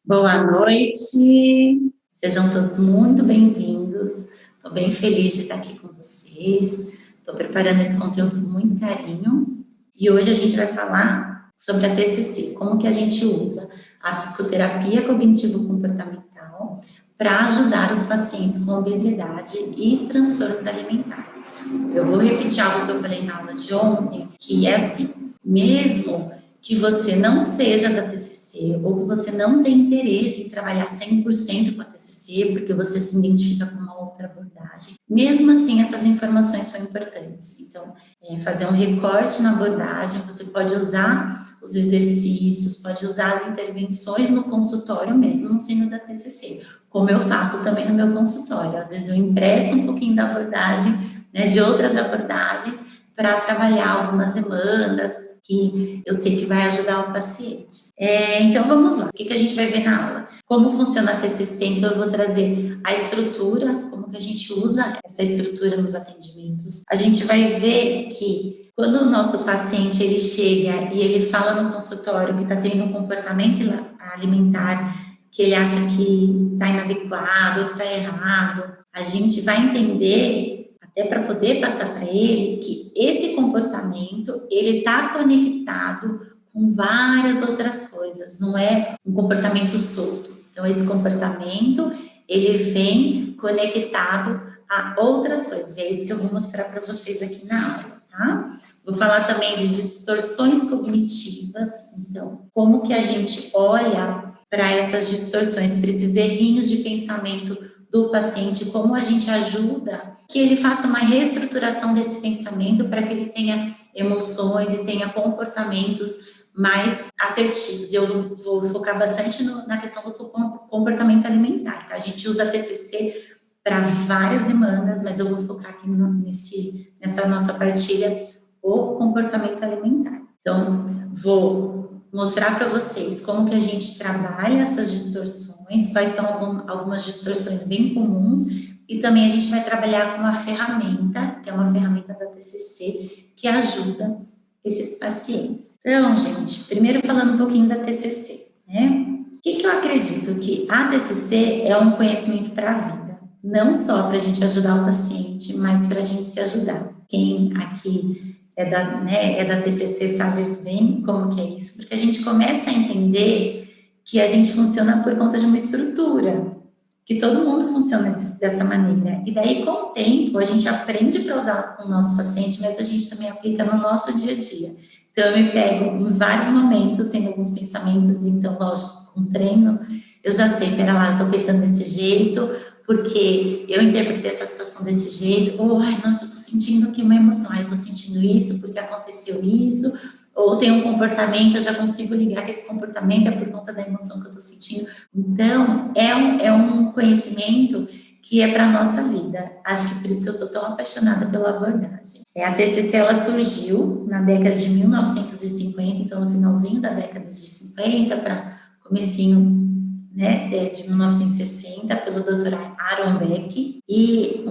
Boa noite, sejam todos muito bem-vindos. Estou bem feliz de estar aqui com vocês. Estou preparando esse conteúdo com muito carinho e hoje a gente vai falar sobre a TCC, como que a gente usa a psicoterapia cognitivo-comportamental para ajudar os pacientes com obesidade e transtornos alimentares. Eu vou repetir algo que eu falei na aula de ontem, que é assim, mesmo que você não seja da TCC, ou que você não tem interesse em trabalhar 100% com a TCC, porque você se identifica com uma outra abordagem, mesmo assim, essas informações são importantes. Então, fazer um recorte na abordagem, você pode usar os exercícios, pode usar as intervenções no consultório mesmo, não sendo da TCC, como eu faço também no meu consultório. Às vezes eu empresto um pouquinho da abordagem, né, de outras abordagens, para trabalhar algumas demandas, que eu sei que vai ajudar o paciente. Então, vamos lá. O que a gente vai ver na aula? Como funciona a TCC? Então, eu vou trazer a estrutura, como que a gente usa essa estrutura nos atendimentos. A gente vai ver que quando o nosso paciente ele chega e ele fala no consultório que está tendo um comportamento alimentar que ele acha que está inadequado ou que está errado, a gente vai entender, até para poder passar para ele, que esse comportamento, ele está conectado com várias outras coisas, não é um comportamento solto. Então, esse comportamento, ele vem conectado a outras coisas. É isso que eu vou mostrar para vocês aqui na aula, tá? Vou falar também de distorções cognitivas. Então, como que a gente olha para essas distorções, para esses errinhos de pensamento do paciente, como a gente ajuda que ele faça uma reestruturação desse pensamento para que ele tenha emoções e tenha comportamentos mais assertivos. Eu vou focar bastante na questão do comportamento alimentar, tá? A gente usa a TCC para várias demandas, mas eu vou focar aqui nessa nossa partilha o comportamento alimentar. Então, vou mostrar para vocês como que a gente trabalha essas distorções, quais são algumas distorções bem comuns, e também a gente vai trabalhar com uma ferramenta, que é uma ferramenta da TCC, que ajuda esses pacientes. Então, gente, primeiro falando um pouquinho da TCC, né? O que eu acredito? Que a TCC é um conhecimento para a vida, não só para a gente ajudar o paciente, mas para a gente se ajudar. Quem aqui é da TCC sabe bem como que é isso, porque a gente começa a entender que a gente funciona por conta de uma estrutura, que todo mundo funciona dessa maneira. E daí, com o tempo, a gente aprende para usar com o nosso paciente, mas a gente também aplica no nosso dia a dia. Então, eu me pego em vários momentos, tendo alguns pensamentos, então, lógico, com treino, eu já sei, pera lá, eu estou pensando desse jeito, porque eu interpretei essa situação desse jeito, ou, ai, nossa, eu estou sentindo aqui uma emoção, ai, eu estou sentindo isso porque aconteceu isso, ou tem um comportamento, eu já consigo ligar que esse comportamento é por conta da emoção que eu estou sentindo. Então, é um conhecimento que é para a nossa vida. Acho que por isso que eu sou tão apaixonada pela abordagem. A TCC, ela surgiu na década de 1950, então no finalzinho da década de 50 para comecinho, né, de 1960, pelo Dr. Aaron Beck. E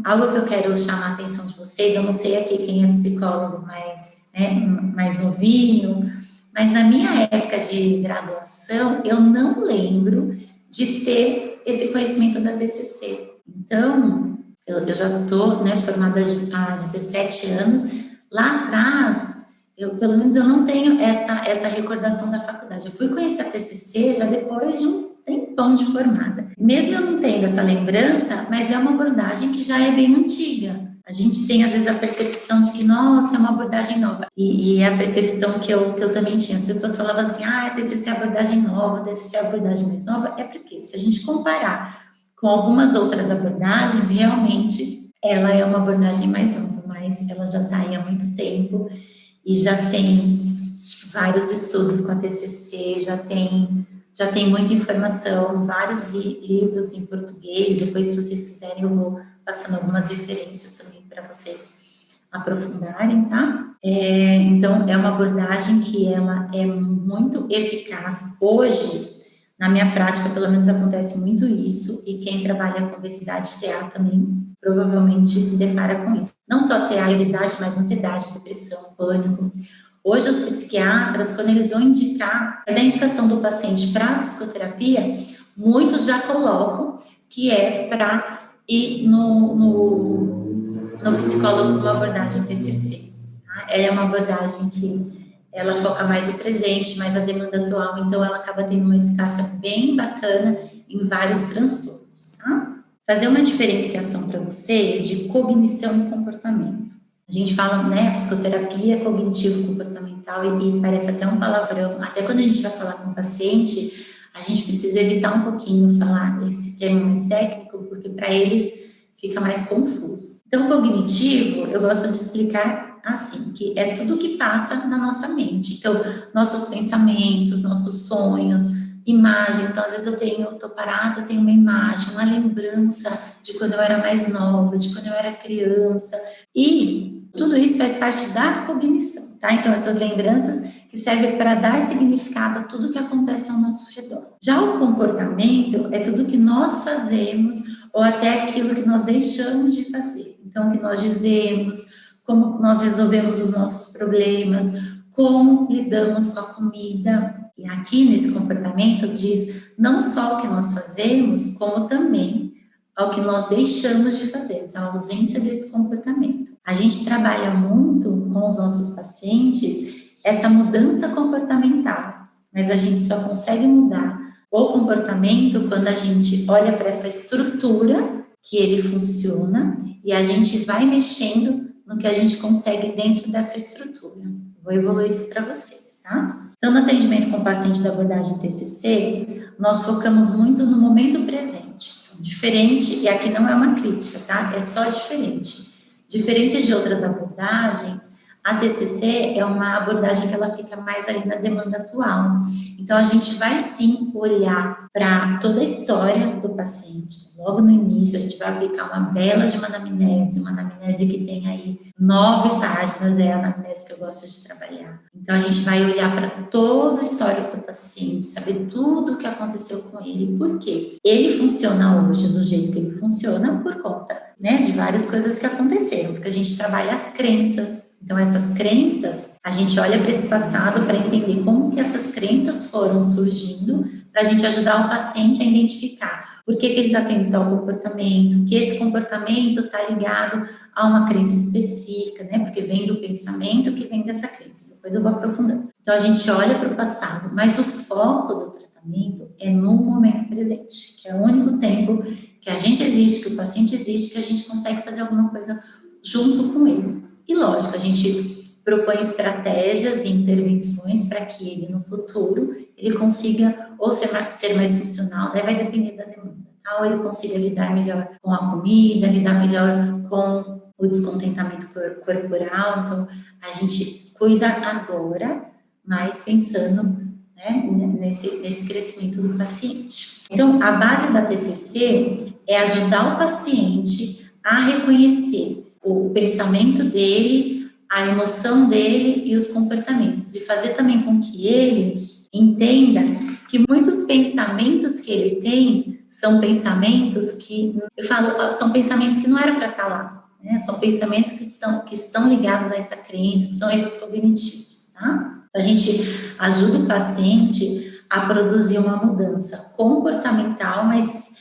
algo que eu quero chamar a atenção de vocês, eu não sei aqui quem é psicólogo mais novinho, mas na minha época de graduação, eu não lembro de ter esse conhecimento da TCC. Então, eu já estou, né, formada há 17 anos. Lá atrás, pelo menos eu não tenho essa recordação da faculdade. Eu fui conhecer a TCC já depois de um tempão de formada. Mesmo eu não tendo essa lembrança, mas é uma abordagem que já é bem antiga. A gente tem, às vezes, a percepção de que, nossa, é uma abordagem nova. E é a percepção que eu também tinha. As pessoas falavam assim, TCC é abordagem nova, TCC é abordagem mais nova. É porque, se a gente comparar com algumas outras abordagens, realmente, ela é uma abordagem mais nova, mas ela já está aí há muito tempo e já tem vários estudos com a TCC, já tem muita informação, vários livros em português. Depois, se vocês quiserem, eu vou passando algumas referências também para vocês aprofundarem, tá? Então, é uma abordagem que ela é muito eficaz. Hoje, na minha prática, pelo menos acontece muito isso, e quem trabalha com obesidade TA também provavelmente se depara com isso. Não só TA e obesidade, mas ansiedade, depressão, pânico. Hoje os psiquiatras, quando eles vão indicar, mas a indicação do paciente para psicoterapia, muitos já colocam que é para ir no psicólogo com uma abordagem TCC. Tá? É uma abordagem que ela foca mais o presente, mais a demanda atual, então ela acaba tendo uma eficácia bem bacana em vários transtornos. Tá? Fazer uma diferenciação para vocês de cognição e comportamento. A gente fala, né, psicoterapia cognitivo-comportamental e parece até um palavrão. Até quando a gente vai falar com o paciente, a gente precisa evitar um pouquinho falar esse termo mais técnico, porque para eles fica mais confuso. Então, cognitivo, eu gosto de explicar assim, que é tudo que passa na nossa mente. Então, nossos pensamentos, nossos sonhos, imagens. Então, às vezes eu tô parada, eu tenho uma imagem, uma lembrança de quando eu era mais nova, de quando eu era criança. E tudo isso faz parte da cognição, tá? Então, essas lembranças que servem para dar significado a tudo que acontece ao nosso redor. Já o comportamento é tudo que nós fazemos ou até aquilo que nós deixamos de fazer. Então, o que nós dizemos, como nós resolvemos os nossos problemas, como lidamos com a comida. E aqui nesse comportamento diz não só o que nós fazemos, como também ao que nós deixamos de fazer, então a ausência desse comportamento. A gente trabalha muito com os nossos pacientes essa mudança comportamental, mas a gente só consegue mudar o comportamento quando a gente olha para essa estrutura que ele funciona e a gente vai mexendo no que a gente consegue dentro dessa estrutura. Vou evoluir isso para vocês, tá? Então, no atendimento com o paciente da abordagem TCC, nós focamos muito no momento presente. Então, diferente, e aqui não é uma crítica, tá? É só diferente. Diferente de outras abordagens, a TCC é uma abordagem que ela fica mais ali na demanda atual. Então, a gente vai sim olhar para toda a história do paciente. Logo no início, a gente vai aplicar uma bela de uma anamnese que tem aí 9 páginas, é a anamnese que eu gosto de trabalhar. Então, a gente vai olhar para todo o histórico do paciente, saber tudo o que aconteceu com ele, por quê? Ele funciona hoje do jeito que ele funciona por conta, né, de várias coisas que aconteceram, porque a gente trabalha as crenças. Então, essas crenças, a gente olha para esse passado para entender como que essas crenças foram surgindo, para a gente ajudar o paciente a identificar por que ele está tendo tal comportamento, que esse comportamento está ligado a uma crença específica, né? Porque vem do pensamento que vem dessa crença. Depois eu vou aprofundando. Então, a gente olha para o passado, mas o foco do tratamento é no momento presente, que é o único tempo que a gente existe, que o paciente existe, que a gente consegue fazer alguma coisa junto com ele. E lógico, a gente propõe estratégias e intervenções para que ele, no futuro, ele consiga ou ser mais funcional, daí vai depender da demanda, tá? Ou ele consiga lidar melhor com a comida, lidar melhor com o descontentamento corporal. Então, a gente cuida agora, mas pensando, né, nesse crescimento do paciente. Então, a base da TCC é ajudar o paciente a reconhecer o pensamento dele, a emoção dele e os comportamentos. E fazer também com que ele entenda que muitos pensamentos que ele tem são pensamentos que, eu falo, são pensamentos que não era para estar lá, né? São pensamentos que estão ligados a essa crença, que são erros cognitivos, tá? Então, a gente ajuda o paciente a produzir uma mudança comportamental, mas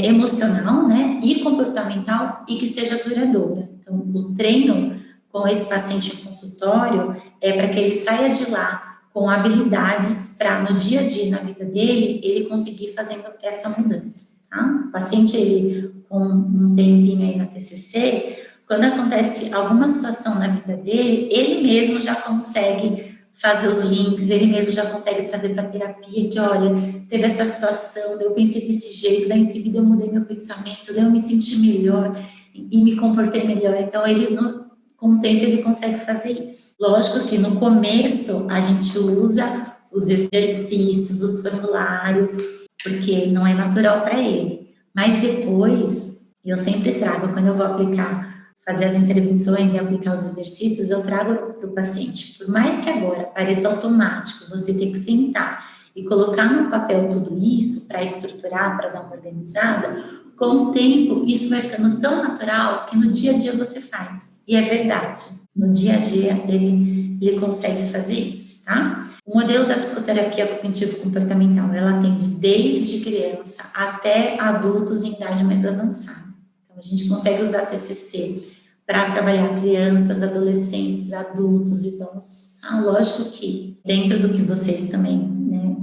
emocional, né, e comportamental, e que seja duradoura. Então, o treino com esse paciente em consultório é para que ele saia de lá com habilidades para, no dia a dia, na vida dele, ele conseguir fazendo essa mudança, tá? O paciente, ele, com um tempinho aí na TCC, quando acontece alguma situação na vida dele, ele mesmo já consegue fazer os links, ele mesmo já consegue trazer para a terapia que, olha, teve essa situação, eu pensei desse jeito, daí em seguida eu mudei meu pensamento, daí eu me senti melhor e me comportei melhor. Então, ele, com o tempo, ele consegue fazer isso. Lógico que no começo a gente usa os exercícios, os formulários, porque não é natural para ele. Mas depois, eu sempre trago, quando eu vou fazer as intervenções e aplicar os exercícios, eu trago para o paciente. Por mais que agora pareça automático, você ter que sentar e colocar no papel tudo isso para estruturar, para dar uma organizada, com o tempo isso vai ficando tão natural que no dia a dia você faz. E é verdade, no dia a dia ele ele consegue fazer isso, tá? O modelo da psicoterapia cognitivo-comportamental, ela atende desde criança até adultos em idade mais avançada. Então, a gente consegue usar TCC para trabalhar crianças, adolescentes, adultos, idosos. Lógico que dentro do que vocês também, né,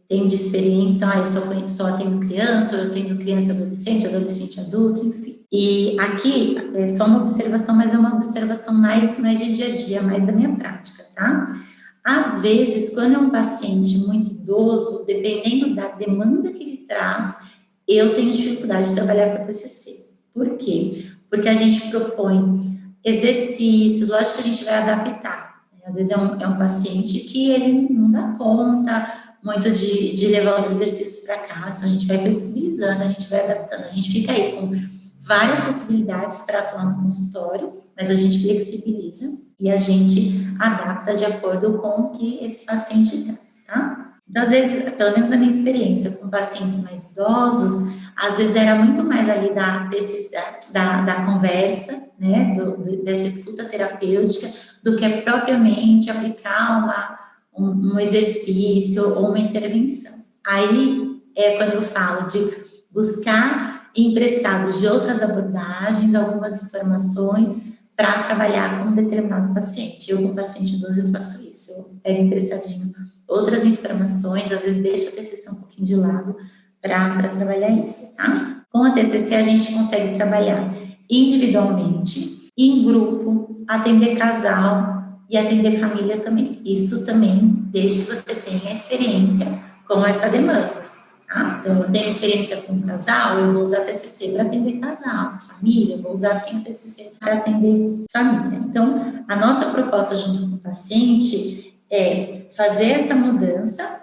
têm de experiência, então, eu só atendo criança, ou eu atendo criança, adolescente, adulto, enfim. E aqui é só uma observação, mas é uma observação mais de dia a dia, mais da minha prática, tá? Às vezes, quando é um paciente muito idoso, dependendo da demanda que ele traz, eu tenho dificuldade de trabalhar com a TCC. Por quê? Porque a gente propõe exercícios, lógico que a gente vai adaptar. Às vezes é um paciente que ele não dá conta muito de levar os exercícios para casa, então a gente vai flexibilizando, a gente vai adaptando, a gente fica aí com várias possibilidades para atuar no consultório, mas a gente flexibiliza e a gente adapta de acordo com o que esse paciente traz, tá? Então, às vezes, pelo menos a minha experiência com pacientes mais idosos, às vezes era muito mais ali da conversa, né, dessa escuta terapêutica, do que propriamente aplicar um exercício ou uma intervenção. Aí é quando eu falo de buscar emprestados de outras abordagens, algumas informações para trabalhar com um determinado paciente. Eu, com paciente idoso, eu faço isso. Eu pego emprestadinho outras informações, às vezes deixo a TCC um pouquinho de lado para trabalhar isso, tá? Com a TCC, a gente consegue trabalhar individualmente, em grupo, atender casal e atender família também. Isso também desde que você tenha experiência com essa demanda. Tá? Então, eu tenho experiência com casal, eu vou usar TCC para atender casal, família, eu vou usar sim a TCC para atender família. Então, a nossa proposta junto com o paciente é fazer essa mudança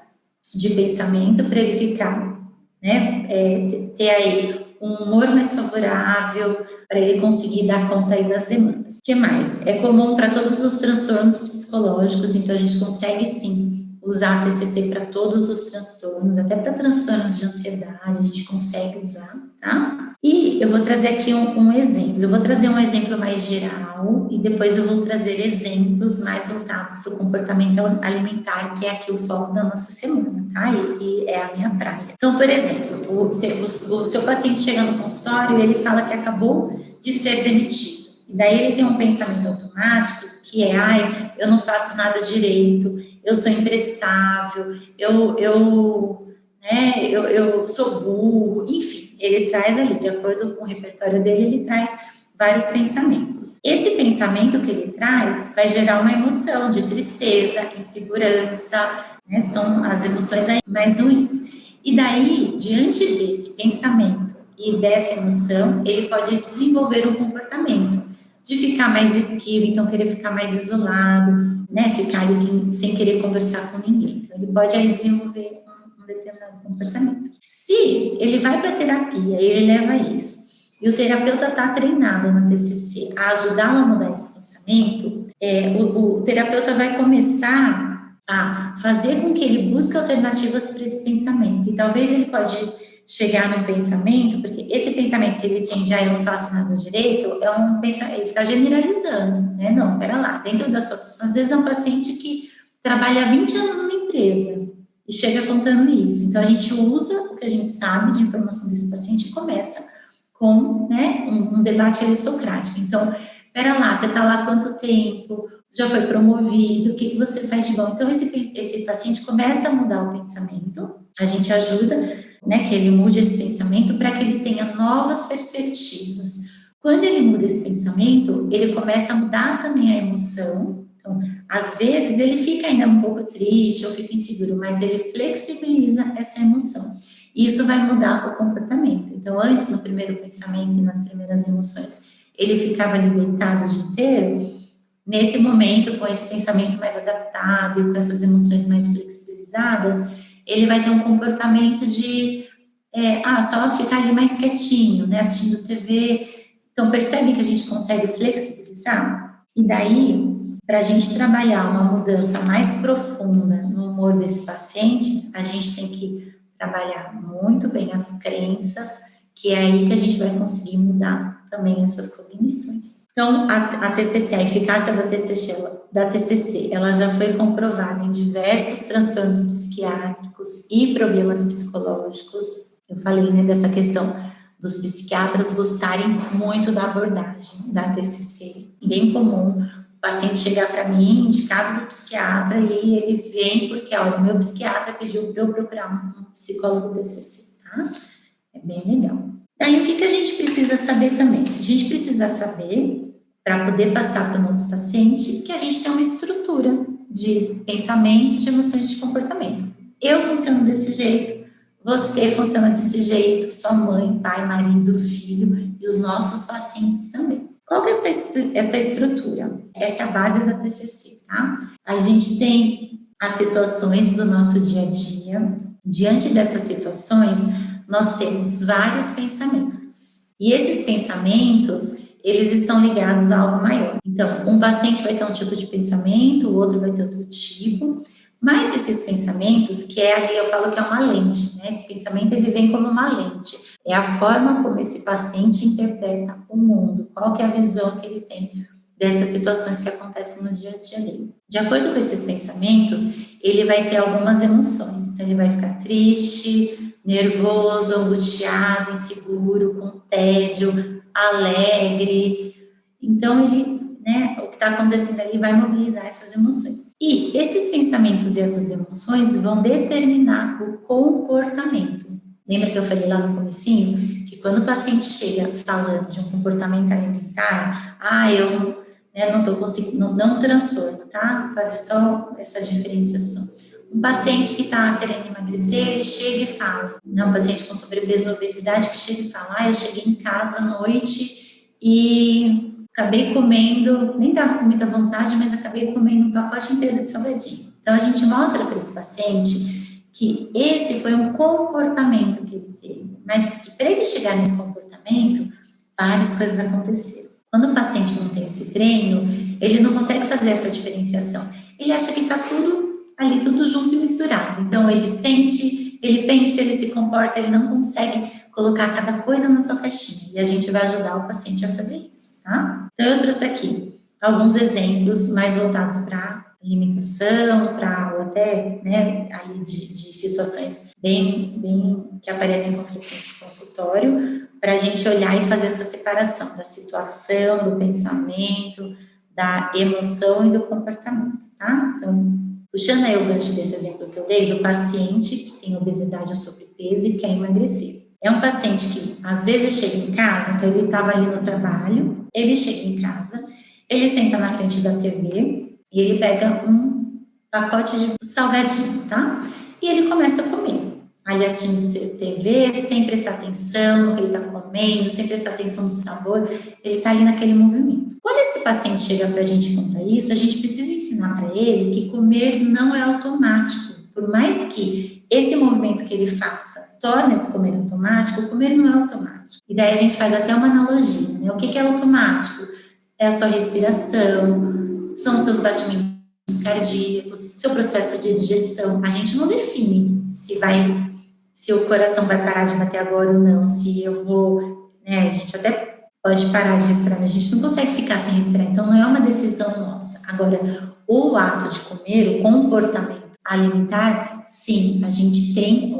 de pensamento para ele ficar, né, ter aí um humor mais favorável, para ele conseguir dar conta aí das demandas. O que mais? É comum para todos os transtornos psicológicos, então a gente consegue sim usar a TCC para todos os transtornos, até para transtornos de ansiedade, a gente consegue usar, tá? E eu vou trazer aqui um exemplo, eu vou trazer um exemplo mais geral e depois eu vou trazer exemplos mais voltados para o comportamento alimentar, que é aqui o foco da nossa semana, tá? E é a minha praia. Então, por exemplo, o seu paciente chega no consultório e ele fala que acabou de ser demitido. E daí ele tem um pensamento automático que é, eu não faço nada direito, eu sou imprestável, eu sou burro, enfim, ele traz ali, de acordo com o repertório dele, ele traz vários pensamentos. Esse pensamento que ele traz vai gerar uma emoção de tristeza, insegurança, né, são as emoções aí mais ruins. E daí, diante desse pensamento e dessa emoção, ele pode desenvolver um comportamento de ficar mais esquivo, então querer ficar mais isolado, né, ficar ali sem querer conversar com ninguém. Então, ele pode aí desenvolver um determinado comportamento. Se ele vai para a terapia e ele leva isso, e o terapeuta está treinado na TCC a ajudá-lo a mudar esse pensamento, o terapeuta vai começar a fazer com que ele busque alternativas para esse pensamento. E talvez ele pode chegar num pensamento, porque esse pensamento que ele tem eu não faço nada direito, é um pensamento, ele está generalizando, né? Não, pera lá, dentro da sua situação, às vezes é um paciente que trabalha há 20 anos numa empresa e chega contando isso. Então, a gente usa o que a gente sabe de informação desse paciente e começa com, né, um debate aristocrático. Então, pera lá, você está lá há quanto tempo? Já foi promovido? O que você faz de bom? Então, esse paciente começa a mudar o pensamento, a gente ajuda, né, que ele mude esse pensamento para que ele tenha novas perspectivas. Quando ele muda esse pensamento, ele começa a mudar também a emoção. Então, às vezes, ele fica ainda um pouco triste ou fica inseguro, mas ele flexibiliza essa emoção. E isso vai mudar o comportamento. Então, antes, no primeiro pensamento e nas primeiras emoções, ele ficava ali deitado o dia inteiro. Nesse momento, com esse pensamento mais adaptado e com essas emoções mais flexibilizadas, ele vai ter um comportamento de só ficar ali mais quietinho, né, assistindo TV. Então, percebe que a gente consegue flexibilizar? E daí, para a gente trabalhar uma mudança mais profunda no humor desse paciente, a gente tem que trabalhar muito bem as crenças, que é aí que a gente vai conseguir mudar também essas cognições. Então, a TCC, a eficácia da da TCC, ela já foi comprovada em diversos transtornos psiquiátricos e problemas psicológicos. Eu falei, né, dessa questão dos psiquiatras gostarem muito da abordagem da TCC. Bem comum o paciente chegar para mim, indicado do psiquiatra, e ele vem porque, olha, o meu psiquiatra pediu para eu procurar um psicólogo TCC, tá? É bem legal. Daí, o que a gente precisa saber também? A gente precisa saber, para poder passar para o nosso paciente, que a gente tem uma estrutura de pensamento, de emoções e de comportamento. Eu funciono desse jeito, você funciona desse jeito, sua mãe, pai, marido, filho e os nossos pacientes também. Qual que é essa estrutura? Essa é a base da TCC, tá? A gente tem as situações do nosso dia a dia. Diante dessas situações, nós temos vários pensamentos. E esses pensamentos, eles estão ligados a algo maior. Então, um paciente vai ter um tipo de pensamento, o outro vai ter outro tipo, mas esses pensamentos, que é ali, eu falo que é uma lente, né? Esse pensamento, ele vem como uma lente. É a forma como esse paciente interpreta o mundo, qual que é a visão que ele tem dessas situações que acontecem no dia a dia dele. De acordo com esses pensamentos, ele vai ter algumas emoções. Então, ele vai ficar triste, nervoso, angustiado, inseguro, com tédio, alegre. Então, ele, né, o que está acontecendo ali vai mobilizar essas emoções. E esses pensamentos e essas emoções vão determinar o comportamento. Lembra que eu falei lá no comecinho que quando o paciente chega falando de um comportamento alimentar, eu não estou conseguindo, não transtorno, tá? Fazer só essa diferenciação. Um paciente que está querendo emagrecer, ele chega e fala, não, um paciente com sobrepeso ou obesidade que chega e fala, eu cheguei em casa à noite e acabei comendo, nem estava com muita vontade, mas acabei comendo um pacote inteiro de salgadinho. Então, a gente mostra para esse paciente que esse foi um comportamento que ele teve, mas que para ele chegar nesse comportamento, várias coisas aconteceram. Quando o paciente não tem esse treino, ele não consegue fazer essa diferenciação. Ele acha que está tudo ali, tudo junto e misturado. Então, ele sente, ele pensa, ele se comporta, ele não consegue colocar cada coisa na sua caixinha. E a gente vai ajudar o paciente a fazer isso, tá? Então, eu trouxe aqui alguns exemplos mais voltados para alimentação, para ou até, né, ali de situações bem que aparecem com frequência no consultório, para a gente olhar e fazer essa separação da situação, do pensamento, da emoção e do comportamento, tá? Então, puxando aí o gancho desse exemplo que eu dei, do paciente que tem obesidade ou sobrepeso e quer emagrecer. É um paciente que, às vezes, chega em casa, então ele estava ali no trabalho, ele chega em casa, ele senta na frente da TV e ele pega um pacote de salgadinho, tá? E ele começa a comer. Ali assistindo TV, sem prestar atenção no que ele está comendo, sem prestar atenção no sabor, ele está ali naquele movimento. Quando esse paciente chega para a gente e conta isso, a gente precisa ensinar para ele que comer não é automático. Por mais que esse movimento que ele faça torne esse comer automático, o comer não é automático. E daí a gente faz até uma analogia, né? O que é automático? É a sua respiração, são os seus batimentos cardíacos, seu processo de digestão. A gente não define se o coração vai parar de bater agora ou não, se eu vou, né, a gente até pode parar de respirar, mas a gente não consegue ficar sem respirar, então não é uma decisão nossa. Agora, o ato de comer, o comportamento alimentar, sim, a gente tem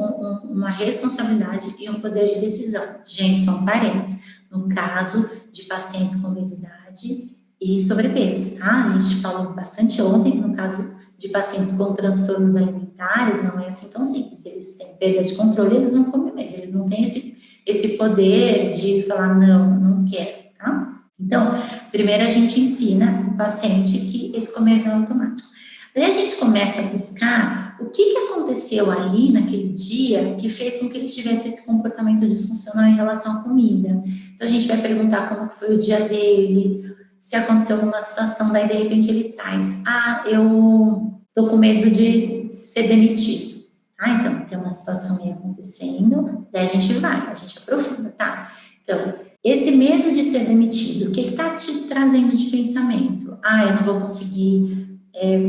uma responsabilidade e um poder de decisão. Gente, são parentes. No caso de pacientes com obesidade e sobrepeso, tá? A gente falou bastante ontem que no caso de pacientes com transtornos alimentares não é assim tão simples. Eles têm perda de controle, eles vão comer mais, eles não têm esse poder de falar não quero, tá? Então, primeiro a gente ensina o paciente que esse comer não é automático. Daí a gente começa a buscar o que aconteceu ali naquele dia que fez com que ele tivesse esse comportamento disfuncional em relação à comida. Então, a gente vai perguntar como foi o dia dele, se aconteceu alguma situação, daí de repente ele traz, eu tô com medo de ser demitido. Então, tem uma situação aí acontecendo, daí a gente aprofunda, tá? Então, esse medo de ser demitido, o que está te trazendo de pensamento? Eu não vou conseguir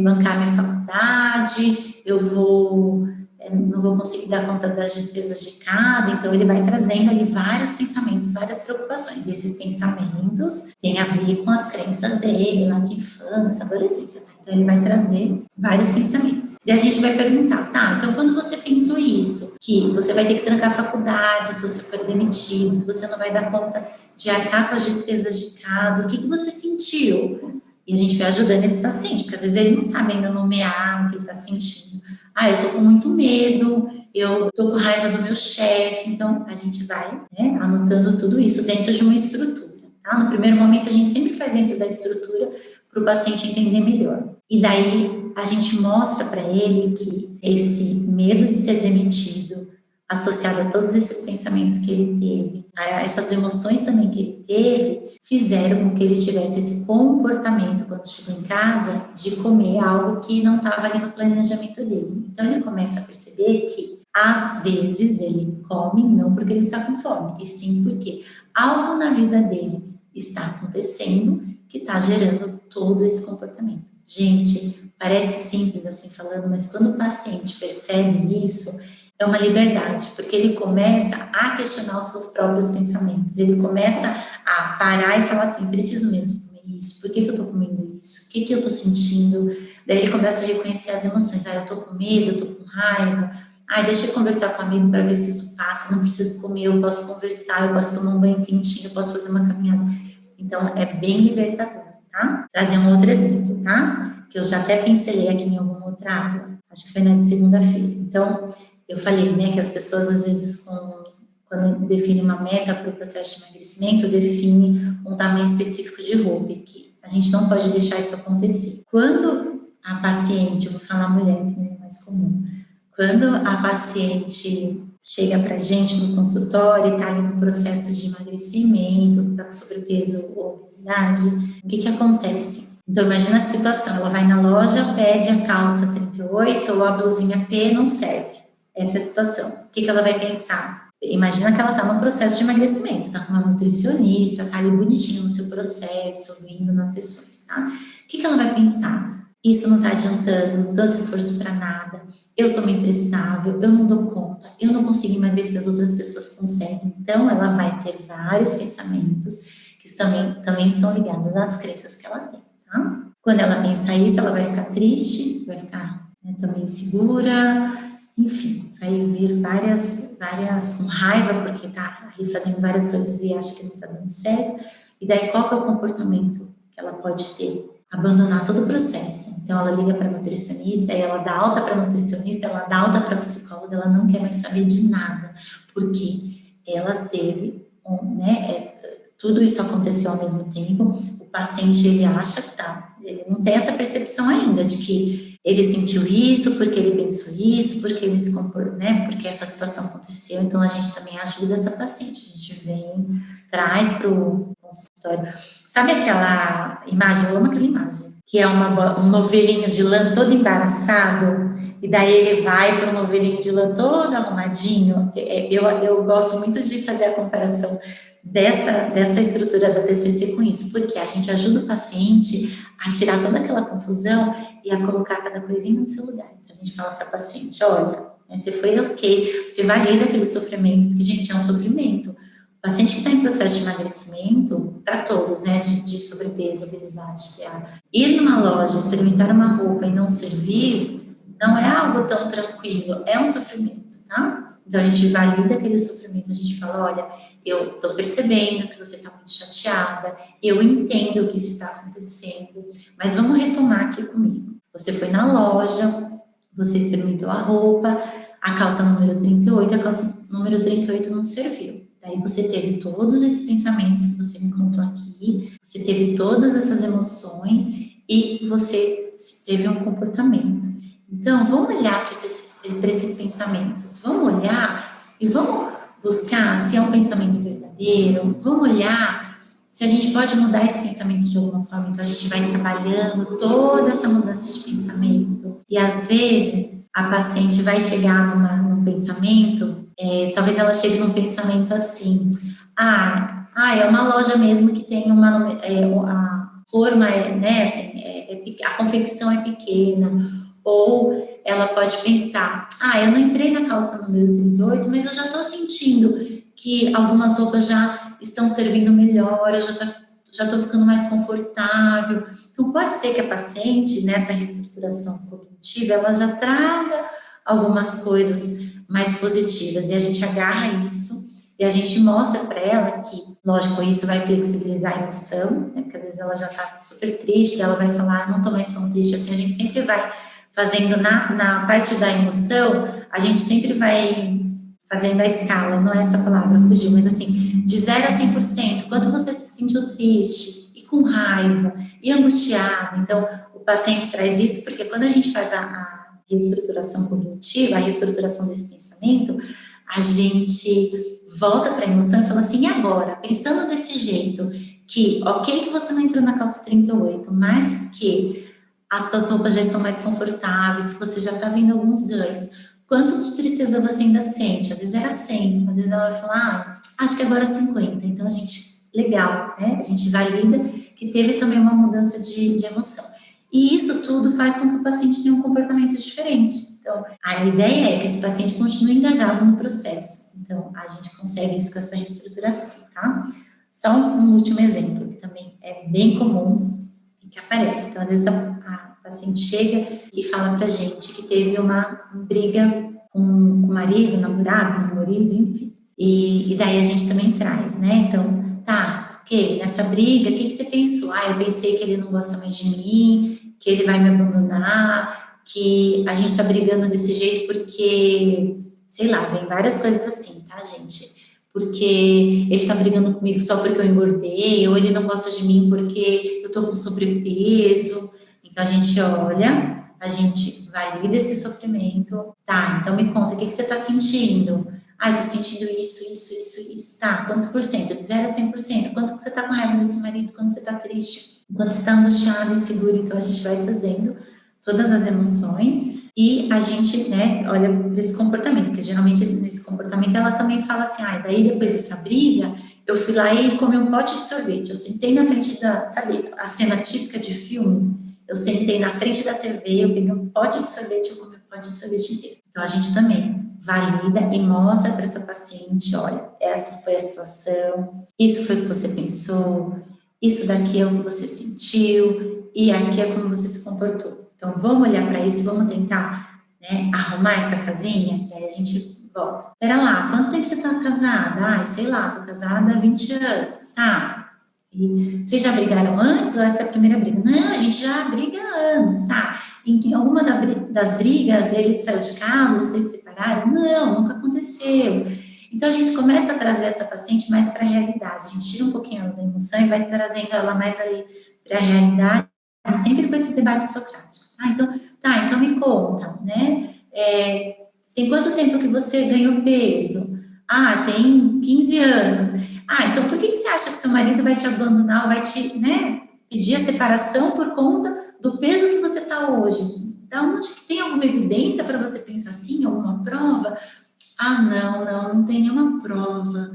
bancar minha faculdade, eu não vou conseguir dar conta das despesas de casa, então ele vai trazendo ali vários pensamentos, várias preocupações. E esses pensamentos têm a ver com as crenças dele, lá de infância, adolescência, tá? Então, ele vai trazer vários pensamentos. Daí a gente vai perguntar, tá, então quando você pensou isso, que você vai ter que trancar a faculdade se você for demitido, que você não vai dar conta de arcar com as despesas de casa, o que você sentiu? E a gente vai ajudando esse paciente, porque às vezes ele não sabe ainda nomear o que ele está sentindo. Ah, eu tô com muito medo, eu tô com raiva do meu chefe. Então, a gente vai, né, anotando tudo isso dentro de uma estrutura, tá? No primeiro momento, a gente sempre faz dentro da estrutura para o paciente entender melhor. E daí, a gente mostra para ele que esse medo de ser demitido, associado a todos esses pensamentos que ele teve, a essas emoções também que ele teve, fizeram com que ele tivesse esse comportamento, quando chegou em casa, de comer algo que não estava ali no planejamento dele. Então, ele começa a perceber que, às vezes, ele come não porque ele está com fome, e sim porque algo na vida dele está acontecendo que está gerando todo esse comportamento. Gente, parece simples assim falando, mas quando o paciente percebe isso, é uma liberdade, porque ele começa a questionar os seus próprios pensamentos, ele começa a parar e falar assim, preciso mesmo comer isso, por que eu tô comendo isso, o que eu tô sentindo? Daí ele começa a reconhecer as emoções, eu tô com medo, eu tô com raiva, deixa eu conversar com o amigo para ver se isso passa, não preciso comer, eu posso conversar, eu posso tomar um banho quentinho, eu posso fazer uma caminhada. Então, é bem libertador, tá? Trazer um outro exemplo, tá? Que eu já até pincelei aqui em alguma outra aula, acho que foi na de segunda-feira. Então, eu falei, né, que as pessoas, às vezes, quando definem uma meta para o processo de emagrecimento, definem um tamanho específico de roupa, que a gente não pode deixar isso acontecer. Quando a paciente, eu vou falar mulher, que é mais comum, quando a paciente chega para a gente no consultório e está ali no processo de emagrecimento, está com sobrepeso ou obesidade, o que acontece? Então, imagina a situação, ela vai na loja, pede a calça 38 ou a blusinha P, não serve. Essa é a situação. O que ela vai pensar? Imagina que ela está no processo de emagrecimento, está com uma nutricionista, está ali bonitinho no seu processo, vindo nas sessões, tá? O que ela vai pensar? Isso não está adiantando, tanto esforço para nada, eu sou uma imprestável, eu não dou conta, eu não consigo emagrecer, as outras pessoas conseguem. Então, ela vai ter vários pensamentos que também estão ligados às crenças que ela tem, tá? Quando ela pensa isso, ela vai ficar triste, vai ficar, né, também insegura, enfim, vai vir várias com raiva, porque tá ali fazendo várias coisas e acha que não tá dando certo. E daí, qual que é o comportamento que ela pode ter? Abandonar todo o processo. Então, ela liga para a nutricionista, ela dá alta para a nutricionista, ela dá alta para a psicóloga, ela não quer mais saber de nada, porque ela teve, tudo isso aconteceu ao mesmo tempo. O paciente, ele acha que ele não tem essa percepção ainda de que ele sentiu isso, porque ele pensou isso, porque ele se comportou, né, porque essa situação aconteceu. Então, a gente também ajuda essa paciente, a gente vem, traz para o consultório. Sabe aquela imagem, eu amo aquela imagem, que é um novelinho de lã todo embaraçado, e daí ele vai para um novelinho de lã todo arrumadinho. Eu gosto muito de fazer a comparação dessa estrutura da TCC com isso, porque a gente ajuda o paciente a tirar toda aquela confusão e a colocar cada coisinha no seu lugar. Então, a gente fala para a paciente, olha, você foi ok, você valida aquele sofrimento, porque, gente, é um sofrimento. O paciente que está em processo de emagrecimento, para todos, né, de sobrepeso, obesidade, TEA, ir numa loja, experimentar uma roupa e não servir, não é algo tão tranquilo, é um sofrimento, tá? Então, a gente valida aquele sofrimento, a gente fala, olha, eu estou percebendo que você está muito chateada, eu entendo o que está acontecendo, mas vamos retomar aqui comigo. Você foi na loja, você experimentou a roupa, a calça número 38, a calça número 38 não serviu. Daí você teve todos esses pensamentos que você me contou aqui, você teve todas essas emoções e você teve um comportamento. Então, vamos olhar para esses pensamentos, vamos olhar e vamos buscar se é um pensamento verdadeiro, vamos olhar se a gente pode mudar esse pensamento de alguma forma. Então, a gente vai trabalhando toda essa mudança de pensamento. E, às vezes, a paciente vai chegar num pensamento, talvez ela chegue num pensamento assim, é uma loja mesmo que tem a forma, né, assim, a confecção é pequena. Ou ela pode pensar, eu não entrei na calça número 38, mas eu já estou sentindo que algumas roupas já estão servindo melhor, eu já estou ficando mais confortável. Então, pode ser que a paciente, nessa reestruturação cognitiva, ela já traga algumas coisas mais positivas, e a gente agarra isso e a gente mostra para ela que, lógico, isso vai flexibilizar a emoção, né? Porque às vezes ela já está super triste, ela vai falar, não estou mais tão triste assim. A gente sempre vai fazendo na parte da emoção, a gente sempre vai fazendo a escala, não é essa palavra, fugiu, mas assim, de 0 a 100%, quanto você se sentiu triste, e com raiva, e angustiado. Então, o paciente traz isso, porque quando a gente faz a reestruturação cognitiva, a reestruturação desse pensamento, a gente volta para a emoção e fala assim, e agora, pensando desse jeito, que ok que você não entrou na calça 38, mas que as suas roupas já estão mais confortáveis, que você já está vendo alguns ganhos, quanto de tristeza você ainda sente? Às vezes era 100, às vezes ela vai falar, acho que agora é 50, então a gente, legal, né? A gente valida que teve também uma mudança de emoção. E isso tudo faz com que o paciente tenha um comportamento diferente. Então, a ideia é que esse paciente continue engajado no processo. Então, a gente consegue isso com essa reestruturação, tá? Só um último exemplo, que também é bem comum e que aparece. Então, às vezes a paciente chega e fala pra gente que teve uma briga com o marido, namorado, enfim. E daí a gente também traz, né? Então, tá, ok, nessa briga, o que você pensou? Eu pensei que ele não gosta mais de mim, que ele vai me abandonar, que a gente tá brigando desse jeito porque, sei lá, vem várias coisas assim, tá, gente? Porque ele tá brigando comigo só porque eu engordei, ou ele não gosta de mim porque eu tô com sobrepeso. Então, a gente olha, a gente valida esse sofrimento. Tá, então me conta, o que você tá sentindo? Tô sentindo isso. Tá, quantos por cento? De 0 a 100%. Quanto que você tá com raiva desse marido? Quando você tá triste? Quando você tá angustiado, inseguro? Então, a gente vai trazendo todas as emoções e a gente, né, olha para esse comportamento, porque geralmente nesse comportamento ela também fala assim, daí depois dessa briga, eu fui lá e comi um pote de sorvete, eu sentei na frente sabe, a cena típica de filme? Eu sentei na frente da TV, eu peguei um pote de sorvete, eu comi um pote de sorvete inteiro. Então, a gente também valida e mostra para essa paciente, olha, essa foi a situação, isso foi o que você pensou, isso daqui é o que você sentiu, e aqui é como você se comportou. Então, vamos olhar para isso, vamos tentar, né, arrumar essa casinha, e aí a gente volta. Pera lá, quanto tempo você está casada? Sei lá, tô casada há 20 anos, tá? E vocês já brigaram antes ou essa é a primeira briga? Não, a gente já briga há anos, tá? Em alguma das brigas ele saiu de casa, vocês se separaram? Não, nunca aconteceu. Então, a gente começa a trazer essa paciente mais para a realidade. A gente tira um pouquinho ela da emoção e vai trazendo ela mais ali para a realidade, sempre com esse debate socrático. Então me conta, né? Tem quanto tempo que você ganhou peso? Tem 15 anos. Então por que você acha que seu marido vai te abandonar ou vai te, né, pedir a separação por conta do peso que você está hoje? Da onde que tem alguma evidência para você pensar assim, alguma prova? Não tem nenhuma prova.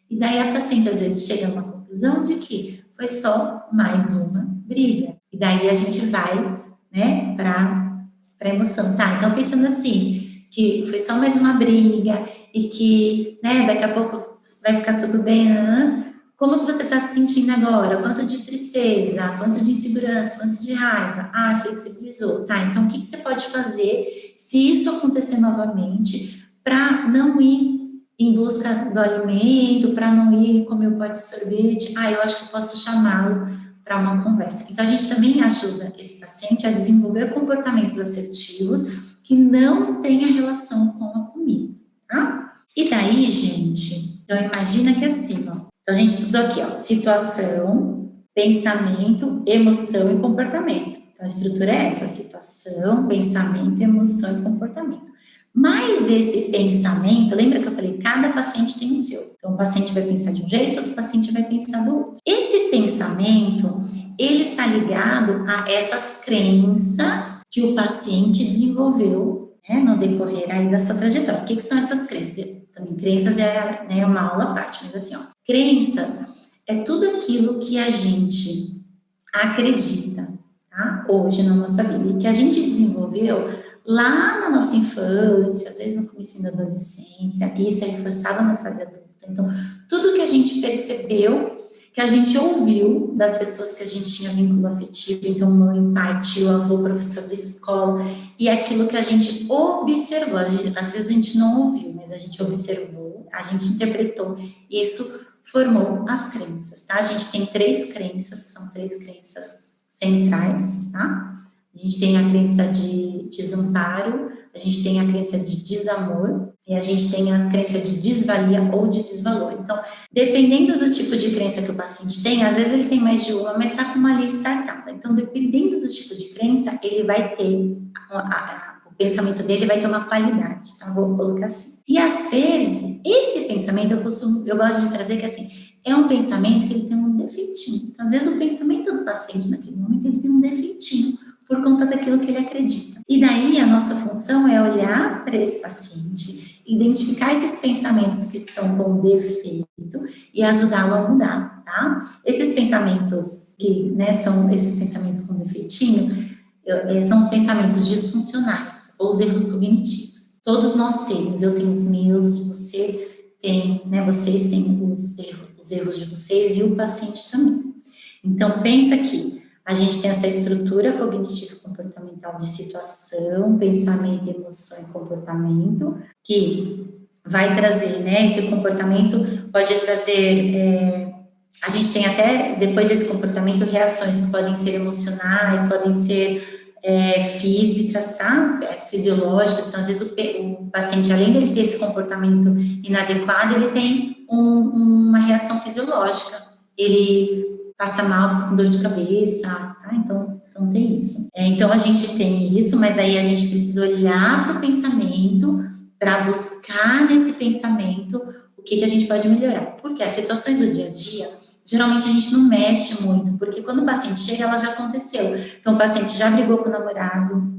E daí a paciente às vezes chega a uma conclusão de que foi só mais uma briga. E daí a gente vai, né, para a emoção. Tá, então pensando assim, que foi só mais uma briga e que, né, daqui a pouco vai ficar tudo bem, como que você está se sentindo agora? Quanto de tristeza, quanto de insegurança, quanto de raiva? Flexibilizou. Tá, então o que você pode fazer se isso acontecer novamente para não ir em busca do alimento, para não ir comer o pote de sorvete? Eu acho que eu posso chamá-lo para uma conversa. Então, a gente também ajuda esse paciente a desenvolver comportamentos assertivos que não tenha relação com a comida, tá? E daí, gente, então imagina que assim, ó, então a gente estudou aqui, ó, situação, pensamento, emoção e comportamento. Então a estrutura é essa, situação, pensamento, emoção e comportamento. Mas esse pensamento, lembra que eu falei, cada paciente tem o seu. Então, o paciente vai pensar de um jeito, outro paciente vai pensar do outro. Esse pensamento, ele está ligado a essas crenças que o paciente desenvolveu, né, no decorrer aí da sua trajetória. O que são essas crenças? Também, crenças é, né, uma aula à parte, mas assim, ó, crenças é tudo aquilo que a gente acredita, tá, hoje na nossa vida, e que a gente desenvolveu lá na nossa infância, às vezes no começo da adolescência, e isso é reforçado na fase adulta. Então, tudo que a gente percebeu que a gente ouviu das pessoas que a gente tinha vínculo afetivo, então mãe, pai, tio, avô, professor da escola, e aquilo que a gente observou. Às vezes a gente não ouviu, mas a gente observou, a gente interpretou, e isso formou as crenças, tá? A gente tem 3 crenças, que são 3 crenças centrais, tá? A gente tem a crença de desamparo, a gente tem a crença de desamor e a gente tem a crença de desvalia ou de desvalor. Então, dependendo do tipo de crença que o paciente tem, às vezes ele tem mais de uma, mas está com uma lista arcada. Então, dependendo do tipo de crença, ele vai ter, o pensamento dele vai ter uma qualidade, tá? Vou colocar assim. E às vezes, esse pensamento, eu gosto de trazer que assim, é um pensamento que ele tem um defeitinho. Então, às vezes o pensamento do paciente naquele momento, ele tem um defeitinho por conta daquilo que ele acredita. E daí a nossa função é olhar para esse paciente, identificar esses pensamentos que estão com defeito e ajudá-lo a mudar, tá? Esses pensamentos que, né, são esses pensamentos com defeitinho, são os pensamentos disfuncionais ou os erros cognitivos. Todos nós temos, eu tenho os meus, você tem, né, vocês têm os erros de vocês e o paciente também. Então, pensa que a gente tem essa estrutura cognitivo-comportamental de situação, pensamento, emoção e comportamento, que vai trazer, né, esse comportamento pode trazer, a gente tem até, depois desse comportamento, reações que podem ser emocionais, podem ser físicas, tá? Fisiológicas. Então, às vezes o paciente, além dele ter esse comportamento inadequado, ele tem uma reação fisiológica. Ele passa mal, fica com dor de cabeça, tá? Então tem isso. Então, a gente tem isso, mas aí a gente precisa olhar para o pensamento, para buscar nesse pensamento o que a gente pode melhorar. Porque as situações do dia a dia, geralmente a gente não mexe muito, porque quando o paciente chega, ela já aconteceu. Então, o paciente já brigou com o namorado,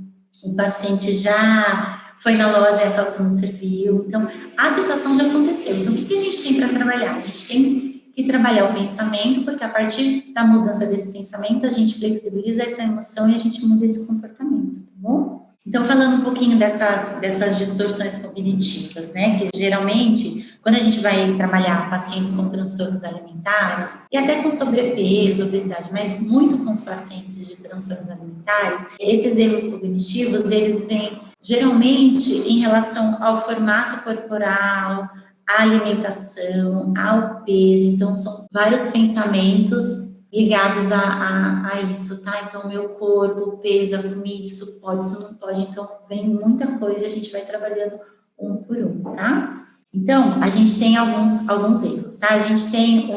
o paciente já foi na loja e a calça não serviu. Então, a situação já aconteceu. Então, o que a gente tem para trabalhar? A gente tem que trabalhar o pensamento, porque a partir da mudança desse pensamento, a gente flexibiliza essa emoção e a gente muda esse comportamento, tá bom? Então, falando um pouquinho dessas distorções cognitivas, né, que geralmente, quando a gente vai trabalhar pacientes com transtornos alimentares, e até com sobrepeso, obesidade, mas muito com os pacientes de transtornos alimentares, esses erros cognitivos, eles vêm geralmente em relação ao formato corporal, à alimentação, ao peso. Então, são vários pensamentos ligados a isso, tá? Então, meu corpo, peso, a comida, isso pode, isso não pode. Então, vem muita coisa e a gente vai trabalhando um por um, tá? Então, a gente tem alguns erros, tá? A gente tem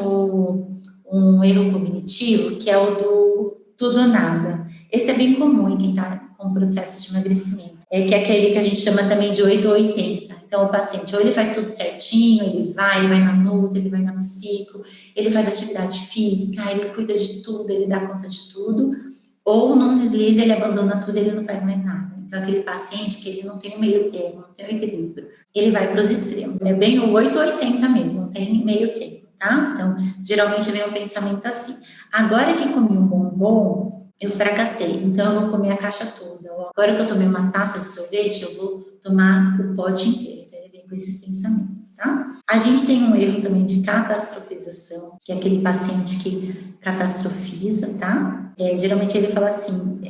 um erro cognitivo, que é o do tudo ou nada. Esse é bem comum em quem tá com processo de emagrecimento. Que é aquele que a gente chama também de 8 ou 80. Então, o paciente, ou ele faz tudo certinho, ele vai na nutra, ele vai na psico, ele faz atividade física, ele cuida de tudo, ele dá conta de tudo, ou não desliza, ele abandona tudo, ele não faz mais nada. Então, aquele paciente que ele não tem um meio termo, não tem um equilíbrio, ele vai para os extremos. É bem o 8 ou 80 mesmo, não tem meio termo, tá? Então, geralmente vem um pensamento assim. Agora que comi um bombom, eu fracassei, então eu vou comer a caixa toda. Agora que eu tomei uma taça de sorvete, eu vou tomar o pote inteiro. Então, ele vem com esses pensamentos, tá? A gente tem um erro também de catastrofização, que é aquele paciente que catastrofiza, tá? Geralmente ele fala assim,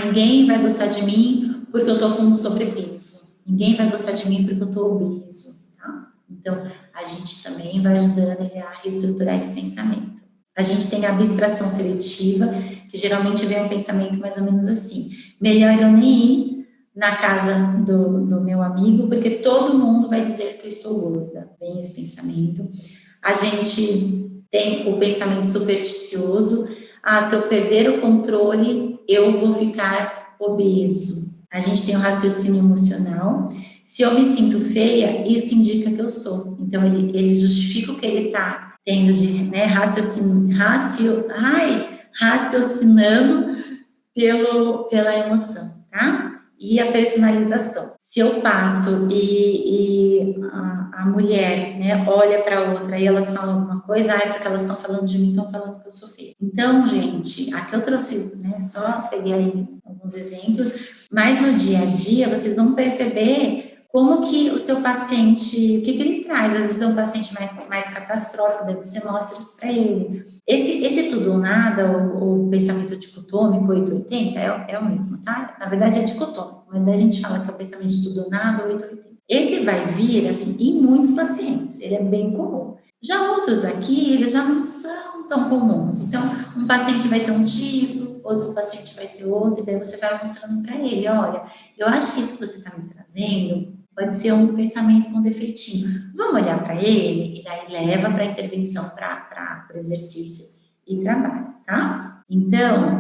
ninguém vai gostar de mim porque eu tô com sobrepeso. Ninguém vai gostar de mim porque eu tô obeso, tá? Então, a gente também vai ajudando ele a reestruturar esse pensamento. A gente tem a abstração seletiva, que geralmente vem um pensamento mais ou menos assim: melhor eu nem ir na casa do meu amigo, porque todo mundo vai dizer que eu estou gorda. Vem esse pensamento. A gente tem o pensamento supersticioso: se eu perder o controle, eu vou ficar obeso. A gente tem o raciocínio emocional: se eu me sinto feia, isso indica que eu sou. Então, ele justifica o que ele está tendo de, né, raciocinando pela emoção, tá? E a personalização. Se eu passo e a mulher, né, olha para outra e elas falam alguma coisa, é porque elas estão falando de mim, estão falando que eu sou feia. Então, gente, aqui eu trouxe, né, só peguei aí alguns exemplos, mas no dia a dia vocês vão perceber como que o seu paciente, o que ele traz? Às vezes é um paciente mais catastrófico, daí você mostra isso para ele. Esse tudo ou nada, o pensamento dicotômico 880, é o mesmo, tá? Na verdade é dicotômico, mas daí a gente fala que é o pensamento de tudo ou nada, 880. Esse vai vir, assim, em muitos pacientes, ele é bem comum. Já outros aqui, eles já não são tão comuns. Então, um paciente vai ter um tipo, outro paciente vai ter outro, e daí você vai mostrando para ele, olha, eu acho que isso que você está me trazendo pode ser um pensamento com defeitinho. Vamos olhar para ele, e daí leva para a intervenção, para o exercício e trabalha, tá? Então,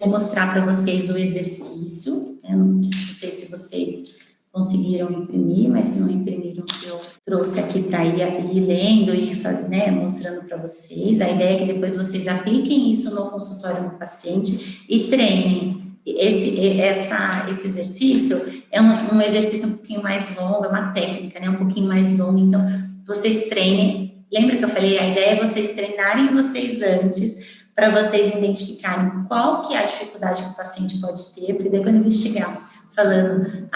vou mostrar para vocês o exercício, né? Não sei se vocês conseguiram imprimir, mas se não imprimiram, eu trouxe aqui para ir lendo e né, mostrando para vocês. A ideia é que depois vocês apliquem isso no consultório do paciente e treinem. Esse exercício é um exercício um pouquinho mais longo, é uma técnica, né, um pouquinho mais longa, então vocês treinem. Lembra que eu falei, a ideia é vocês treinarem vocês antes, para vocês identificarem qual que é a dificuldade que o paciente pode ter, porque daí quando ele chegar falando,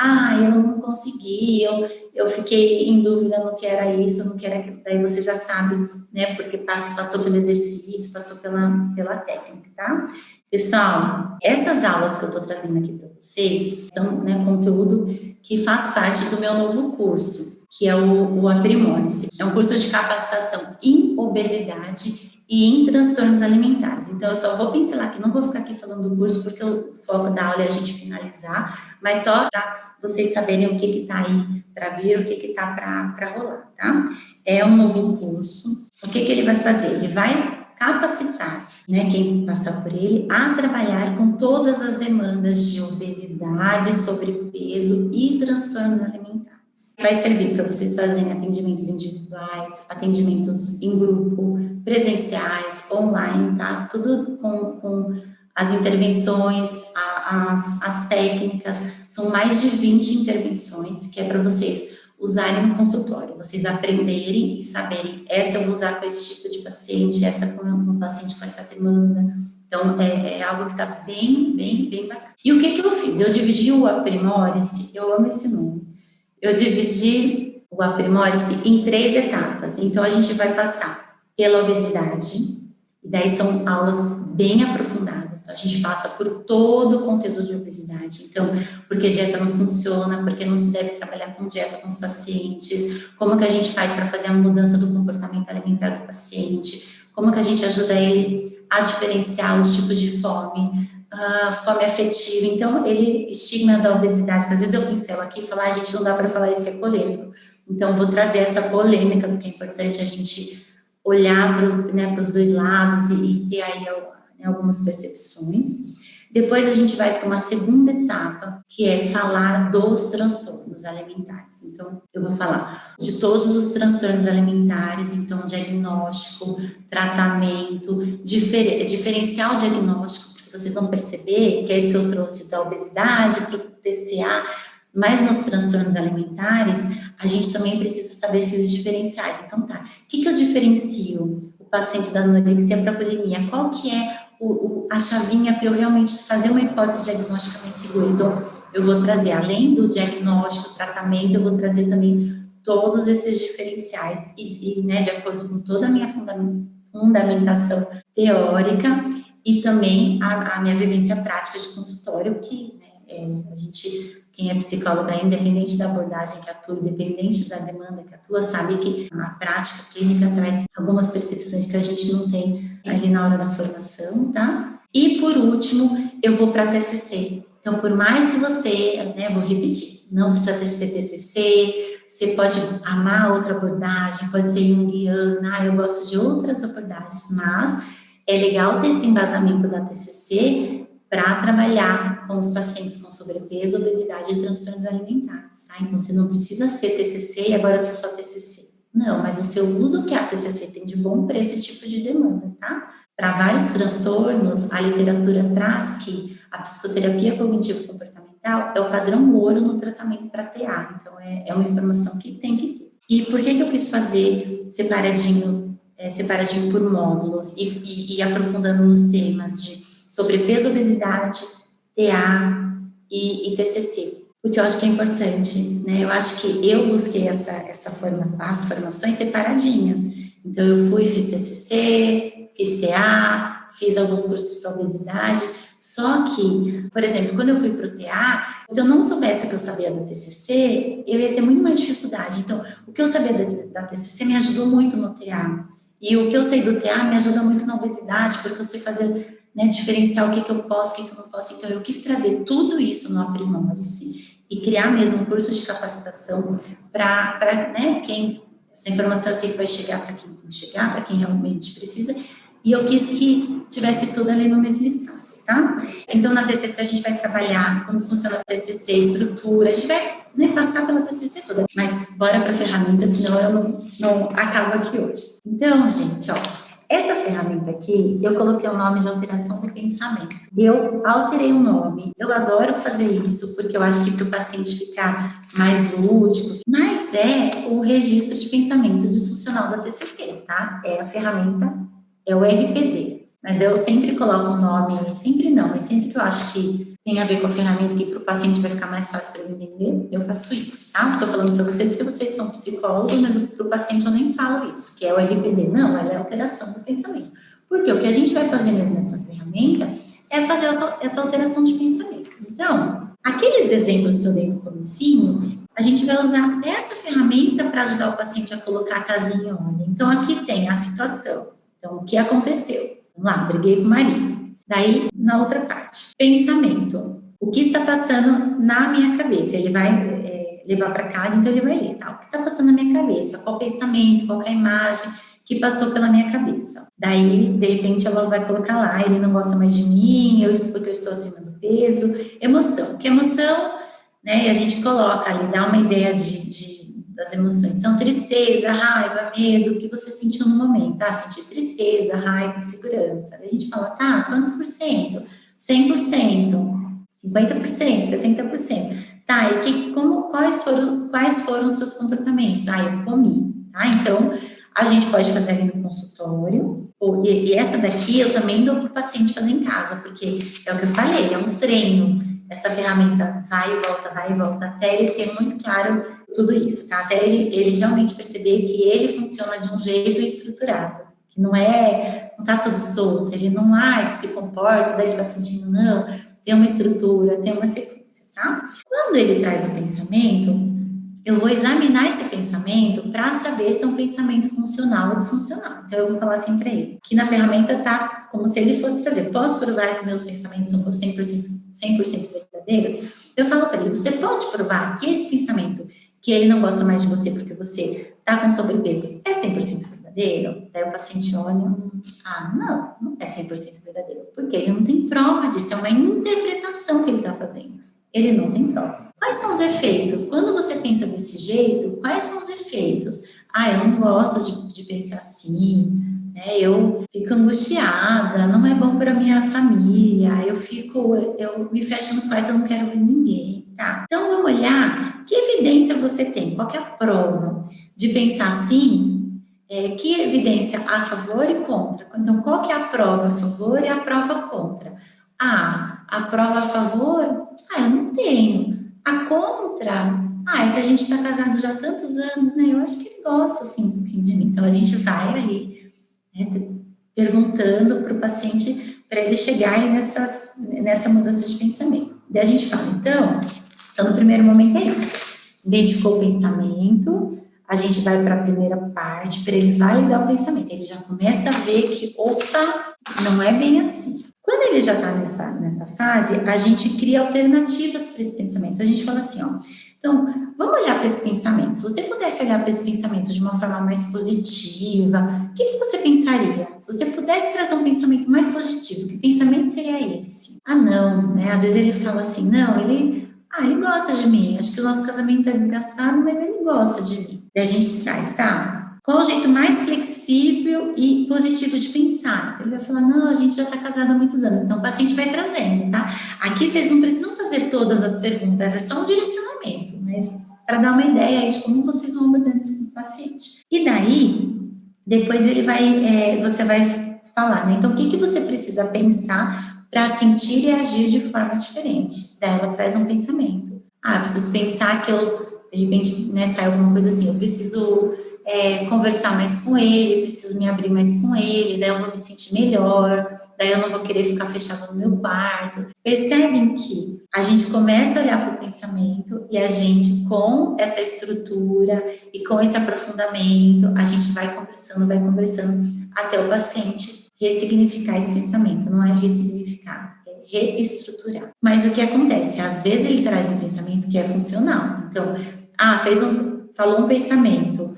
eu não consegui, eu fiquei em dúvida no que era isso, no que era aquilo, daí você já sabe, né, porque passou pelo exercício, passou pela técnica, tá? Pessoal, essas aulas que eu tô trazendo aqui para vocês são, né, conteúdo que faz parte do meu novo curso, que é o Aprimore-se. É um curso de capacitação em obesidade e em transtornos alimentares. Então, eu só vou pincelar aqui, não vou ficar aqui falando do curso, porque o foco da aula é a gente finalizar, mas só para vocês saberem o que tá aí para vir, o que tá para rolar, tá? É um novo curso. O que ele vai fazer? Ele vai capacitar, né, quem passar por ele, a trabalhar com todas as demandas de obesidade, sobrepeso e transtornos alimentares. Vai servir para vocês fazerem atendimentos individuais, atendimentos em grupo, presenciais, online, tá? Tudo com as intervenções, as técnicas, são mais de 20 intervenções que é para vocês usarem no consultório, vocês aprenderem e saberem, essa eu vou usar com esse tipo de paciente, essa com um paciente com essa demanda. Então, é algo que está bem bacana. E o que eu fiz? Eu dividi o Aprimore-se, eu amo esse nome, eu dividi o Aprimore-se em 3 etapas. Então, a gente vai passar pela obesidade, e daí são aulas bem aprofundadas. Então, a gente passa por todo o conteúdo de obesidade. Então, porque dieta não funciona, porque não se deve trabalhar com dieta com os pacientes, como que a gente faz para fazer a mudança do comportamento alimentar do paciente, como que a gente ajuda ele a diferenciar os tipos de fome, fome afetiva. Então, estigma da obesidade, que às vezes eu pincelo aqui e falo, gente, não dá para falar isso que é polêmico. Então, vou trazer essa polêmica, porque é importante a gente olhar para os dois lados e ter aí algumas percepções. Depois a gente vai para uma segunda etapa, que é falar dos transtornos alimentares. Então, eu vou falar de todos os transtornos alimentares, então, diagnóstico, tratamento, diferenciar o diagnóstico, porque vocês vão perceber que é isso que eu trouxe da obesidade para o TCA, mas nos transtornos alimentares, a gente também precisa saber esses diferenciais. Então, tá, o que eu diferencio o paciente da anorexia para a bulimia? Qual que é a chavinha para eu realmente fazer uma hipótese diagnóstica mais segura? Então, eu vou trazer, além do diagnóstico, tratamento, eu vou trazer também todos esses diferenciais né, de acordo com toda a minha fundamentação teórica e também a minha vivência prática de consultório, que, né, a gente... Quem é psicóloga, independente da abordagem que atua, independente da demanda que atua, sabe que a prática clínica traz algumas percepções que a gente não tem ali na hora da formação, tá? E, por último, eu vou para a TCC. Então, por mais que você, né, vou repetir, não precisa ser TCC, você pode amar outra abordagem, pode ser junguiana, eu gosto de outras abordagens, mas é legal ter esse embasamento da TCC para trabalhar com os pacientes com sobrepeso, obesidade e transtornos alimentares, tá? Então, você não precisa ser TCC e agora eu sou só TCC. Não, mas o seu uso que a TCC tem de bom para esse tipo de demanda, tá? Para vários transtornos, a literatura traz que a psicoterapia cognitivo-comportamental é o padrão ouro no tratamento para TA. Então, é uma informação que tem que ter. E por que eu quis fazer separadinho por módulos e aprofundando nos temas de sobrepeso, obesidade, TA e TCC? porque eu acho que é importante, né? Eu acho que eu busquei as formações separadinhas. Então, eu fiz TCC, fiz TA, fiz alguns cursos para obesidade. Só que, por exemplo, quando eu fui para o TA, se eu não soubesse o que eu sabia da TCC, eu ia ter muito mais dificuldade. Então, o que eu sabia da TCC me ajudou muito no TA. E o que eu sei do TA me ajuda muito na obesidade, porque eu sei fazer, né, diferenciar o que eu posso, o que eu não posso. Então, eu quis trazer tudo isso no Aprimore-se e criar mesmo um curso de capacitação para, né, essa informação eu sei que vai chegar para quem tem que chegar, para quem realmente precisa, e eu quis que tivesse tudo ali no mesmo espaço, tá? Então, na TCC, a gente vai trabalhar como funciona a TCC, estrutura, a gente vai, né, passar pela TCC toda, mas bora para a ferramenta, senão eu não acabo aqui hoje. Então, gente, ó, essa ferramenta aqui, eu coloquei o nome de alteração do pensamento. Eu alterei o nome. Eu adoro fazer isso, porque eu acho que para o paciente ficar mais lúdico, mas é o registro de pensamento disfuncional da TCC, tá? É a ferramenta, é o RPD. Mas eu sempre coloco um nome, sempre não, mas sempre que eu acho que tem a ver com a ferramenta, que para o paciente vai ficar mais fácil para ele entender, eu faço isso, tá? Estou falando para vocês porque vocês são psicólogos, mas para o paciente eu nem falo isso, que é o RPD. Não, ela é a alteração do pensamento. Porque o que a gente vai fazer mesmo nessa ferramenta é fazer essa alteração de pensamento. Então, aqueles exemplos que eu dei no comecinho, a gente vai usar essa ferramenta para ajudar o paciente a colocar a casinha em ordem. Então, aqui tem a situação. Então, o que aconteceu? Vamos lá, briguei com o marido. Daí, na outra parte, pensamento. O que está passando na minha cabeça? Ele vai levar para casa, então ele vai ler, tá? O que está passando na minha cabeça? Qual pensamento, qual é a imagem que passou pela minha cabeça? Daí, de repente, ela vai colocar lá, ele não gosta mais de mim, porque eu estou acima do peso. Emoção. Que emoção, né? E a gente coloca ali, dá uma ideia das emoções. Então, tristeza, raiva, medo, o que você sentiu no momento? Ah, senti tristeza, raiva, insegurança. Aí a gente fala, tá, quantos por cento? 100%, 50%, 70%. Tá, e quais foram os seus comportamentos? Ah, eu comi, tá? Então, a gente pode fazer ali no consultório, e essa daqui eu também dou para o paciente fazer em casa, porque é o que eu falei, é um treino. Essa ferramenta vai e volta, até ele ter muito claro tudo isso, tá? Até ele realmente perceber que ele funciona de um jeito estruturado, que não tá tudo solto, ele não que se comporta, daí ele tá sentindo, não, tem uma estrutura, tem uma sequência, tá? Quando ele traz o pensamento, eu vou examinar esse pensamento para saber se é um pensamento funcional ou disfuncional. Então, eu vou falar assim para ele, que na ferramenta tá como se ele fosse fazer, posso provar que meus pensamentos são 100% verdadeiros? Eu falo para ele, você pode provar que esse pensamento, que ele não gosta mais de você porque você tá com sobrepeso, é 100% verdadeiro? Daí o paciente olha, não é 100% verdadeiro, porque ele não tem prova disso, é uma interpretação que ele está fazendo. Ele não tem prova. Quais são os efeitos? Quando você pensa desse jeito, quais são os efeitos? Eu não gosto de pensar assim, né? Eu fico angustiada, não é bom para minha família, eu me fecho no quarto, eu não quero ver ninguém, tá? Então, vamos olhar que evidência você tem, qual que é a prova de pensar assim, que evidência a favor e contra. Então, qual que é a prova a favor e a prova contra? A prova a favor, eu não tenho. A contra, é que a gente está casado já há tantos anos, né? Eu acho que ele gosta, assim, um pouquinho de mim. Então, a gente vai ali, né, perguntando para o paciente, para ele chegar aí nessa mudança de pensamento. Daí a gente fala, então no primeiro momento é isso. Identificou o pensamento, a gente vai para a primeira parte, para ele validar o pensamento. Ele já começa a ver que, não é bem assim. Quando ele já está nessa fase, a gente cria alternativas para esse pensamento. A gente fala assim, então, vamos olhar para esse pensamento. Se você pudesse olhar para esse pensamento de uma forma mais positiva, o que você pensaria? Se você pudesse trazer um pensamento mais positivo, que pensamento seria esse? Não, né? Às vezes ele fala assim, não, ele gosta de mim. Acho que o nosso casamento está desgastado, mas ele gosta de mim. Daí a gente traz, tá? Qual o jeito mais flexível e positivo de pensar? Então, ele vai falar, não, a gente já está casado há muitos anos. Então, o paciente vai trazendo, tá? Aqui vocês não precisam fazer todas as perguntas, é só um direcionamento, mas para dar uma ideia aí de como vocês vão abordando isso com o paciente. E daí, depois você vai falar, né? Então, o que você precisa pensar para sentir e agir de forma diferente? Daí ela traz um pensamento. eu preciso pensar que de repente, né, sai alguma coisa assim, eu preciso conversar mais com ele, preciso me abrir mais com ele, daí eu vou me sentir melhor, daí eu não vou querer ficar fechada no meu quarto. Percebem que a gente começa a olhar para o pensamento e a gente, com essa estrutura e com esse aprofundamento, a gente vai conversando, até o paciente ressignificar esse pensamento. Não é ressignificar, é reestruturar. Mas o que acontece? Às vezes ele traz um pensamento que é funcional. Então, falou um pensamento.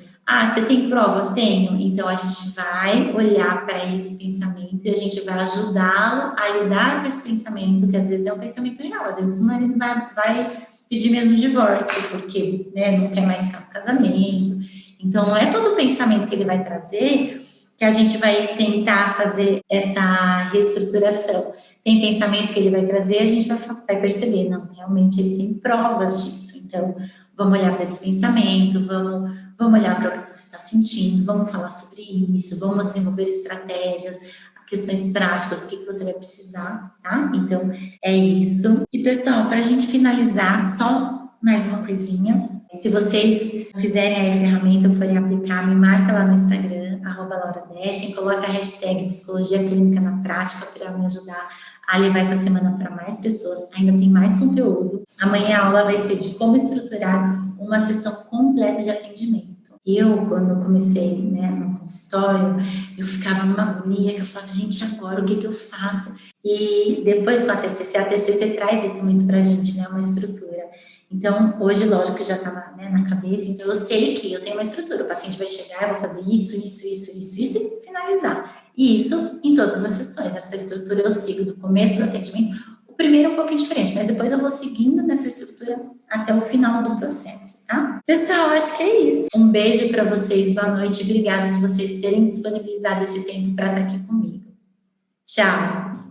Você tem prova? Tenho. Então, a gente vai olhar para esse pensamento e a gente vai ajudá-lo a lidar com esse pensamento, que às vezes é um pensamento real, às vezes o marido vai pedir mesmo divórcio, porque, né, não quer mais ficar no casamento. Então, não é todo pensamento que ele vai trazer que a gente vai tentar fazer essa reestruturação. Tem pensamento que ele vai trazer, a gente vai perceber, não, realmente ele tem provas disso. Então, vamos olhar para esse pensamento, vamos olhar para o que você está sentindo, vamos falar sobre isso, vamos desenvolver estratégias, questões práticas, o que você vai precisar, tá? Então, é isso. E, pessoal, para a gente finalizar, só mais uma coisinha. Se vocês fizerem aí a ferramenta ou forem aplicar, me marca lá no Instagram, @LauraDeschen, coloca a hashtag Psicologia Clínica na Prática para me ajudar a levar essa semana para mais pessoas. Ainda tem mais conteúdo. Amanhã a aula vai ser de como estruturar uma sessão completa de atendimento. Eu, quando comecei, né, no consultório, eu ficava numa agonia, que eu falava, gente, agora o que eu faço? E depois com a TCC traz isso muito pra gente, né, uma estrutura. Então, hoje, lógico que já tá na cabeça, então eu sei que eu tenho uma estrutura, o paciente vai chegar, eu vou fazer isso e finalizar. E isso em todas as sessões, essa estrutura eu sigo do começo do atendimento. O primeiro é um pouquinho diferente, mas depois eu vou seguindo nessa estrutura até o final do processo, tá? Pessoal, acho que é isso. Um beijo para vocês, boa noite, obrigada de vocês terem disponibilizado esse tempo para estar aqui comigo. Tchau!